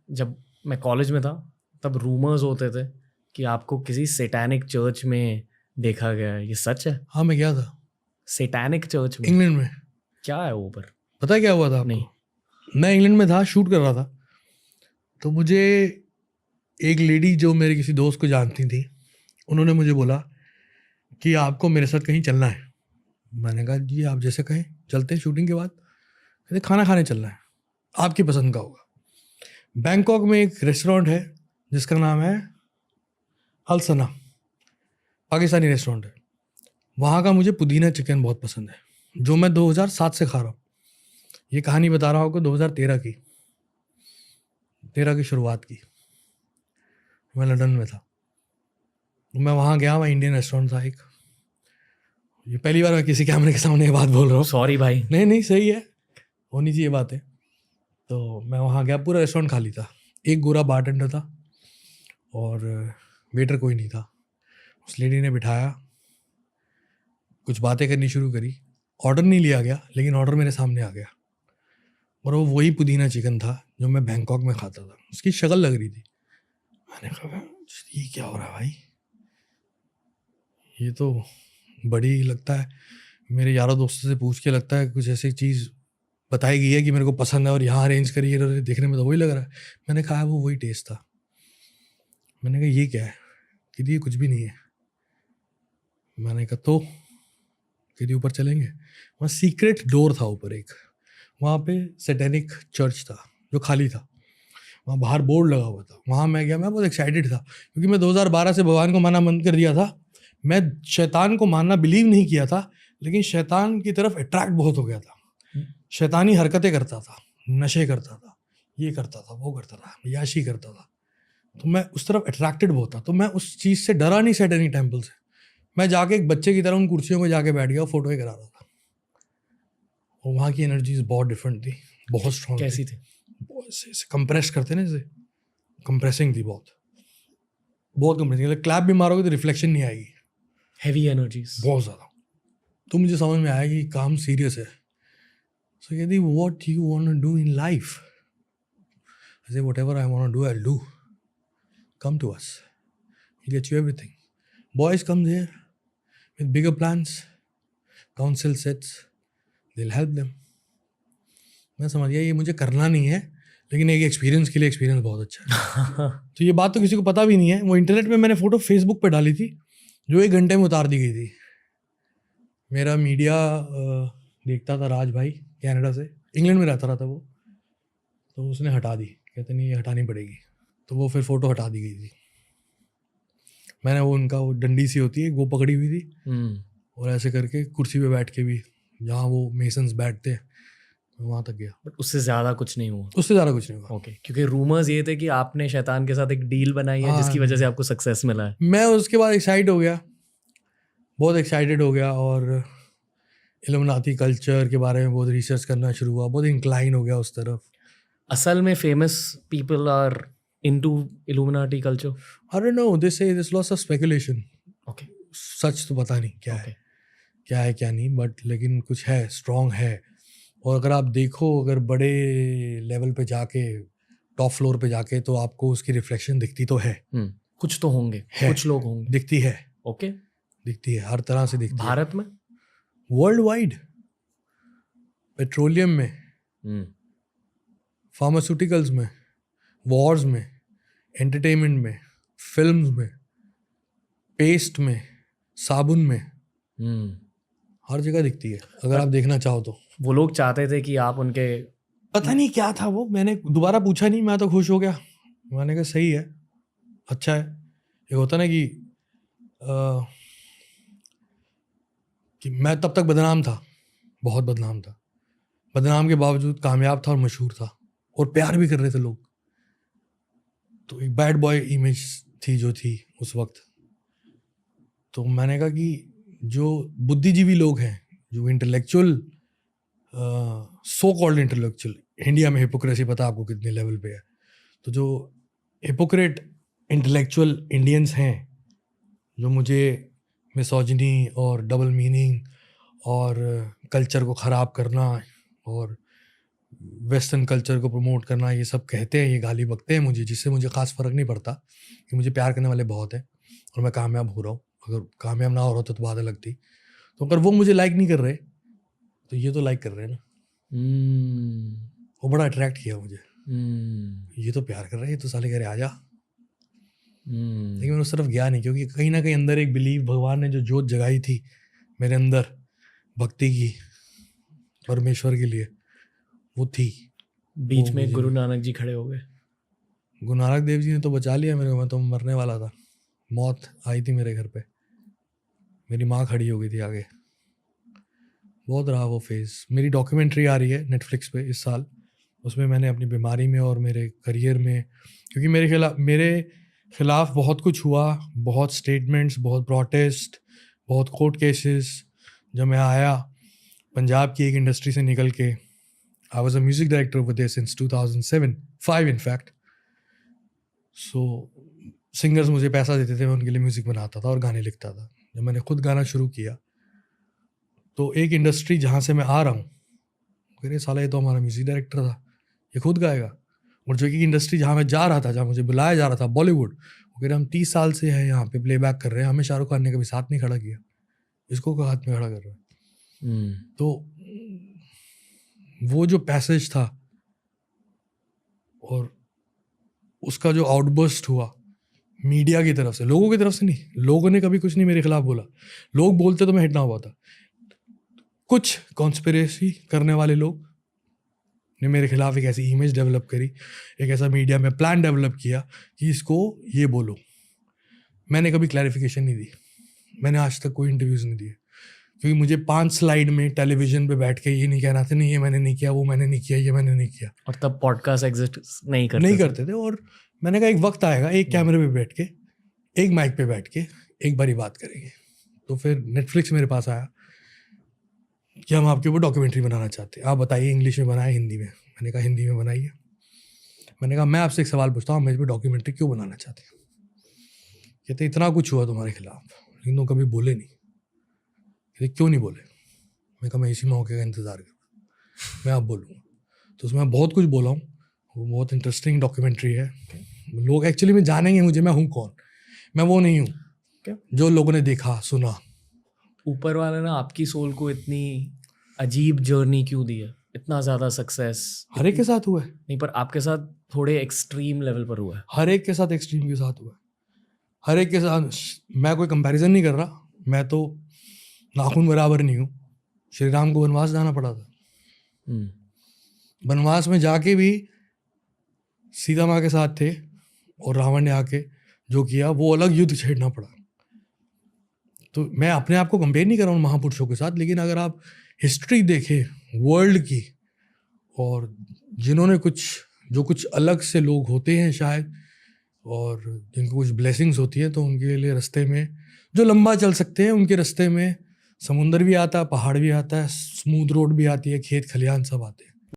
जब मैं कॉलेज में था तब रूमर्स होते थे कि आपको किसी सैटेनिक चर्च में देखा गया है। ये सच है? हाँ, मैं गया था सैटेनिक चर्च में? इंग्लैंड में। क्या है वो पर? पता है क्या हुआ था आपको? नहीं। मैं इंग्लैंड में था, शूट कर रहा था, तो मुझे एक लेडी जो मेरे किसी दोस्त को जानती थी, उन्होंने मुझे बोला कि आपको मेरे साथ कहीं चलना है। मैंने कहा जी आप जैसे कहें, चलते हैं शूटिंग के बाद। कहते खाना खाने चलना है, आपकी पसंद का होगा। बैंकॉक में एक रेस्टोरेंट है जिसका नाम है अलसना, पाकिस्तानी रेस्टोरेंट है। वहाँ का मुझे पुदीना चिकन बहुत पसंद है, जो मैं 2007 से खा रहा हूँ। ये कहानी बता रहा हूँ आपको 2013 की शुरुआत की। मैं लंदन में था, मैं वहाँ गया, वहाँ इंडियन रेस्टोरेंट था एक। ये पहली बार मैं किसी कैमरे के सामने ये बात बोल रहा हूँ। सॉरी भाई। नहीं सही है, होनी चाहिए बातें। तो मैं वहाँ गया, पूरा रेस्टोरेंट खाली था, एक गोरा बारटेंडर था और वेटर कोई नहीं था। उस लेडी ने बिठाया, कुछ बातें करनी शुरू करी। ऑर्डर नहीं लिया गया, लेकिन ऑर्डर मेरे सामने आ गया, और वो वही पुदीना चिकन था जो मैं बैंकॉक में खाता था। उसकी शक्ल लग रही थी। मैंने कहा ये क्या हो रहा है भाई, ये तो बड़ी लगता है। मेरे यारों दोस्तों से पूछ के लगता है कुछ ऐसी चीज़ बताई गई है कि मेरे को पसंद है और यहाँ अरेंज करी है, देखने में तो वही लग रहा है। मैंने कहा वो वही टेस्ट था। मैंने कहा ये क्या है? कि ये कुछ भी नहीं है। मैंने कहा तो कि ऊपर चलेंगे। वहाँ सीक्रेट डोर था ऊपर एक, वहाँ पे सैटेनिक चर्च था जो खाली था। वहाँ बाहर बोर्ड लगा हुआ था, वहाँ मैं गया। मैं बहुत एक्साइटेड था क्योंकि मैं 2012 से भगवान को मानना बंद कर दिया था। मैं शैतान को मानना बिलीव नहीं किया था, लेकिन शैतान की तरफ अट्रैक्ट बहुत हो गया था। शैतानी हरकतें करता था, नशे करता था, ये करता था, वो करता था, याशी करता था। तो मैं उस तरफ अट्रैक्टेड बहुत था। तो मैं उस चीज़ से डरा नहीं, सैटेनिक टेम्पल से। मैं जाके एक बच्चे की तरह उन कुर्सियों में जाके बैठ गया, फोटो ही करा रहा था। और वहाँ की एनर्जीज बहुत डिफरेंट थी, बहुत स्ट्रॉन्ग कैसी थी? कंप्रेस करते ना, जैसे कंप्रेसिंग थी, बहुत कंप्रेसिंग। क्लैप भी मारोगे तो रिफ्लेक्शन नहीं आएगी, हेवी एनर्जीज बहुत ज़्यादा। तो मुझे समझ में आया कि काम सीरियस है। सो कहती what you want to do in life? I say whatever I want to do I will do, come to us, we get you everything. Boys come there with bigger plans, council sets, they will help them. मैं समझ गया ये मुझे करना नहीं है, लेकिन एक एक्सपीरियंस के लिए एक्सपीरियंस बहुत अच्छा है। तो ये बात तो किसी को पता भी नहीं है। वो इंटरनेट पे मैंने फ़ोटो फेसबुक पे डाली थी, जो 1 घंटे में उतार दी गई थी। मेरा मीडिया देखता था, राज भाई कनाडा से, इंग्लैंड में रहता था वो, तो उसने हटा दी। कहते नहीं ये हटानी पड़ेगी, तो वो फिर फ़ोटो हटा दी गई थी। मैंने वो उनका वो डंडी सी होती है वो पकड़ी हुई थी, और ऐसे करके कुर्सी पे बैठ के भी, जहाँ वो मेसन्स बैठते हैं, वहाँ तक गया। बट उससे ज़्यादा कुछ नहीं हुआ? उससे ज़्यादा कुछ नहीं हुआ। ओके, क्योंकि रूमर्स ये थे कि आपने शैतान के साथ एक डील बनाई है जिसकी वजह से आपको सक्सेस मिला है। मैं उसके बाद एक्साइट हो गया, बहुत एक्साइटेड हो गया, और इल्यूमिनाटी कल्चर के बारे में बहुत रिसर्च करना शुरू हुआ, बहुत इंक्लाइन हो गया उस तरफ। असल में famous people are into Illuminati culture? I don't know, this say this lots of speculation. Okay. सच तो पता नहीं क्या है, क्या है क्या नहीं, बट लेकिन कुछ है, स्ट्रॉन्ग है। और अगर आप देखो, अगर बड़े लेवल पे जाके, टॉप फ्लोर पे जाके, तो आपको उसकी रिफ्लेक्शन दिखती तो है। कुछ तो होंगे, कुछ लोग होंगे, दिखती है। ओके, दिखती है, हर तरह से दिखती है। भारत में, वर्ल्ड वाइड, पेट्रोलियम में, फार्मास्यूटिकल्स में, वॉर्स में, एंटरटेनमेंट में, फिल्म्स में, पेस्ट में, साबुन में, हर जगह दिखती है अगर आप देखना चाहो तो। वो लोग चाहते थे कि आप उनके, पता नहीं क्या था वो, मैंने दोबारा पूछा नहीं, मैं तो खुश हो गया। मैंने कहा सही है, अच्छा है। एक होता ना कि मैं तब तक बदनाम था, बहुत बदनाम था, बदनाम के बावजूद कामयाब था और मशहूर था, और प्यार भी कर रहे थे लोग। तो एक बैड बॉय इमेज थी जो थी उस वक्त। तो मैंने कहा कि जो बुद्धिजीवी लोग हैं, जो intellectual, so called intellectual, India में हिपोक्रेसी पता आपको कितने लेवल पे है, तो जो हिपोक्रेट इंटेलेक्चुअल इंडियंस हैं, जो मुझे मिसोजिनी और डबल मीनिंग और कल्चर को ख़राब करना और वेस्टर्न कल्चर को प्रमोट करना, ये सब कहते हैं, ये गाली बकते हैं मुझे, जिससे मुझे खास फ़र्क नहीं पड़ता कि मुझे प्यार करने वाले बहुत हैं और मैं कामयाब हो रहा हूँ। अगर कामयाब ना हो रहा तो बात अलग थी। तो अगर वो मुझे लाइक नहीं कर रहे तो ये तो लाइक कर रहे हैं ना। वो बड़ा अट्रैक्ट किया मुझे। ये तो प्यार कर रहे हैं, ये तो साले कह रहे आजा। लेकिन मैं उस तरफ गया नहीं, क्योंकि कहीं ना कहीं अंदर एक बिलीव, भगवान ने जो जोत जगाई थी मेरे अंदर भक्ति की परमेश्वर के लिए, वो थी। बीच में गुरु नानक जी खड़े हो गए। गुरु नानक देव जी ने तो बचा लिया मेरे को, मैं तो मरने वाला था। मौत आई थी मेरे घर पे, मेरी माँ खड़ी हो गई थी आगे। बहुत रहा वो फेज़। मेरी डॉक्यूमेंट्री आ रही है नेटफ्लिक्स पे इस साल, उसमें मैंने अपनी बीमारी में और मेरे करियर में, क्योंकि मेरे खिलाफ बहुत कुछ हुआ, बहुत स्टेटमेंट्स, बहुत प्रोटेस्ट, बहुत कोर्ट केसेस। जब मैं आया पंजाब की एक इंडस्ट्री से निकल के, I was a music director over there since 2005 in fact. So singers मुझे पैसा देते थे, मैं उनके लिए म्यूज़िक बनाता था और गाने लिखता था। जब मैंने खुद गाना शुरू किया तो एक इंडस्ट्री जहाँ से मैं आ रहा हूँ कह रहे साला ये तो हमारा म्यूज़िक डायरेक्टर था, ये खुद गाएगा। और जो कि इंडस्ट्री जहाँ मैं जा रहा था, जहाँ मुझे बुलाया जा रहा था, बॉलीवुड, वो कह रहे हम 30 साल से हैं यहाँ पे प्लेबैक कर रहे हैं, हमें शाहरुख खान ने कभी साथ नहीं खड़ा किया, इसको को हाथ में खड़ा कर रहा है। तो वो जो पैसेज था और उसका जो आउटबर्स्ट हुआ मीडिया की तरफ से, लोगों की तरफ से नहीं, लोगों ने कभी कुछ नहीं मेरे खिलाफ बोला, लोग बोलते तो मैं हिट ना हुआ था। कुछ कॉन्स्पिरेसी करने वाले लोग ने मेरे खिलाफ एक ऐसी इमेज डेवलप करी, एक ऐसा मीडिया में प्लान डेवलप किया कि इसको ये बोलो। मैंने कभी क्लैरिफिकेशन नहीं दी, मैंने आज तक कोई इंटरव्यूज़ नहीं दिए, क्योंकि मुझे 5 स्लाइड में टेलीविजन पे बैठ के ये नहीं कहना था, नहीं ये मैंने नहीं किया, वो मैंने नहीं किया, ये मैंने नहीं किया। और तब पॉडकास्ट एग्जिस्ट नहीं करते थे। और मैंने कहा एक वक्त आएगा, एक कैमरे पे बैठ के, एक माइक पे बैठ के एक बारी बात करेंगे। तो फिर नेटफ्लिक्स मेरे पास आया कि हम आपके ऊपर डॉक्यूमेंट्री बनाना चाहते हैं, आप बताइए इंग्लिश में बनाए हिंदी में। मैंने कहा हिंदी में बनाइए। मैंने कहा मैं आपसे एक सवाल पूछता हूँ, मेरे पे डॉक्यूमेंट्री क्यों बनाना चाहते हैं? कहते इतना कुछ हुआ तुम्हारे खिलाफ लेकिन तुम कभी बोले नहीं। कहते क्यों नहीं बोले? मैं कहा मैं इसी मौके का इंतज़ार कर रहा, मैं आप बोलूँगा। तो उसमें बहुत कुछ बोला हूँ, वो बहुत इंटरेस्टिंग डॉक्यूमेंट्री है। लोग एक्चुअली में जानेंगे मुझे, मैं हूँ कौन। मैं वो नहीं हूँ जो लोगों ने देखा सुना। ऊपर वाले ने आपकी सोल को इतनी अजीब जर्नी क्यों दी है? इतना ज़्यादा सक्सेस हर एक के साथ हुआ है। नहीं, पर आपके साथ थोड़े एक्सट्रीम लेवल पर हुआ है। हर एक के साथ एक्सट्रीम के साथ हुआ है, हर एक के साथ। मैं कोई कंपैरिजन नहीं कर रहा, मैं तो नाखून बराबर नहीं हूँ। श्री राम को वनवास जाना पड़ा था, वनवास में जाके भी सीता माँ के साथ थे और रावण ने आके जो किया वो अलग युद्ध छेड़ना पड़ा। तो मैं अपने आप को कंपेयर नहीं कर रहा हूँ महापुरुषों के साथ, लेकिन अगर आप हिस्ट्री देखें वर्ल्ड की, और जिन्होंने कुछ अलग से लोग होते हैं शायद, और जिनको कुछ ब्लेसिंग्स होती है, तो उनके लिए रास्ते में जो लंबा चल सकते हैं, उनके रास्ते में समुंदर भी आता है, पहाड़ भी आता है, स्मूथ रोड भी आती है, खेत खलिहान सब आते हैं।